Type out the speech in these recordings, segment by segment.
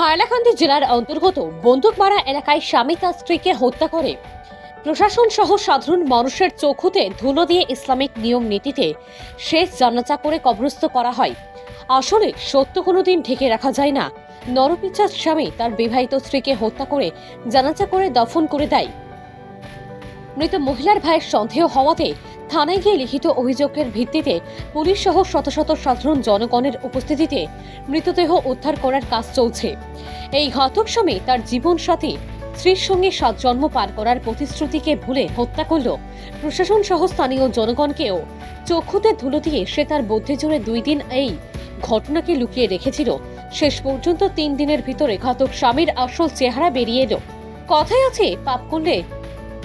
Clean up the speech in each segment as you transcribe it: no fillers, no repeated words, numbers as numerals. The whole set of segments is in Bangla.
হাইলাকান্দি জেলার অন্তর্গত বন্দুকমারা এলাকায় স্বামী তার স্ত্রীকে হত্যা করে। প্রশাসন সহ সাধারণ মানুষের চোখুতে ধুলো দিয়ে ইসলামিক নিয়ম নীতিতে শেষ জানাজা করে কবরস্থ করা হয়। আসলে সত্য কোনোদিন ঢেকে রাখা যায় না। নরপিচ্ছার স্বামী তার বিবাহিত স্ত্রীকে হত্যা করে জানাজা করে দফন করে দেয়। মৃত মহিলার ভাইয়ের সন্দেহ হওয়াতে থানায় গিয়ে লিখিত অভিযোগের ভিত্তিতে পুলিশ সহ শত শত সাধারণ জনগণের উপস্থিতিতে মৃতদেহ উদ্ধার করার কাজ চলছে। এই ঘাতক স্বামী তার জীবন সাথী স্ত্রীর সঙ্গে 7 জন্ম পার করার প্রতিশ্রুতিকে ভুলে হত্যা করল। প্রশাসন সহ স্থানীয় জনগণকেও চক্ষুতে ধুলো দিয়ে সে তার বুদ্ধি জুড়ে 2 দিন এই ঘটনাকে লুকিয়ে রেখেছিল। শেষ পর্যন্ত 3 দিনের ভিতরে ঘাতক স্বামীর আসল চেহারা বেরিয়ে এলো। কথায় আছে, পাপ করলে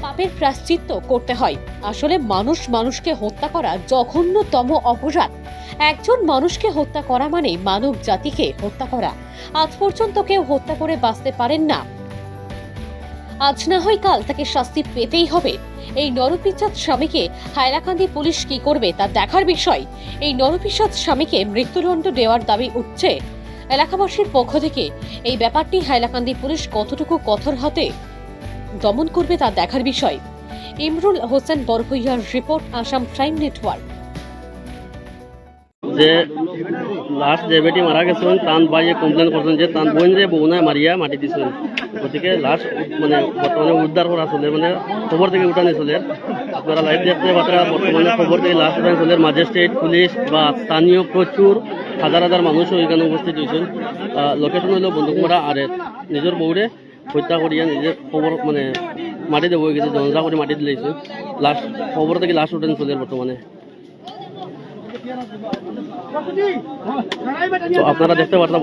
পাপের প্রায়শ্চিত্ত করতে হয়। আসলে মানুষ মানুষকে হত্যা করা জঘন্যতম অপরাধ। একজন মানুষকে হত্যা করা মানে মানব জাতিকে হত্যা করা। আজ পর্যন্ত কেউ হত্যা করে বাঁচতে পারেন না। আজ না হয় কাল তাকে শাস্তি পেতেই হবে। এই নরপিচ্ছাদ স্বামীকে হাইলাকান্দি পুলিশ কি করবে তা দেখার বিষয়। এই নরপিচ্ছাদ স্বামীকে মৃত্যুদণ্ড দেওয়ার দাবি উঠছে এলাকাবাসীর পক্ষ থেকে। এই ব্যাপারটি হাইলাকান্দি পুলিশ কতটুকু কঠোর হাতে দমন করবে তা দেখার বিষয়। ইমরুল হোসেন বরভূইয়ার রিপোর্ট, আসাম ক্রাইম নেটওয়ার্ক। যে লাস্ট যে বেটি মারা গেছেন তান ভাইয়ে কমপ্লেন করছেন যে তান বোন যে বউনায় মারিয়া মাটি দিছেন। গতিকে লাস্ট মানে বর্তমানে উদ্ধার করা চলে, মানে খবর থেকে উঠানি চলে। আপনারা লাইভ দেখতে পাত্রা বর্তমানে খবর থেকে লাস্ট উঠানি চলে। ম্যাজিস্ট্রেট, পুলিশ বা স্থানীয় প্রচুর হাজার হাজার মানুষও এখানে উপস্থিত হয়েছেন। লোকেশন হইল বন্দুকমারা আরে নিজের বউরে হত্যা করিয়া নিজের খবর মানে মাটি দেবো গেছে, জনজা করে মাটি দিলেছে। লাস্ট খবর থেকে লাস্ট উঠানি চলে বর্তমানে। তো আপনারা দেখতে পারতাম।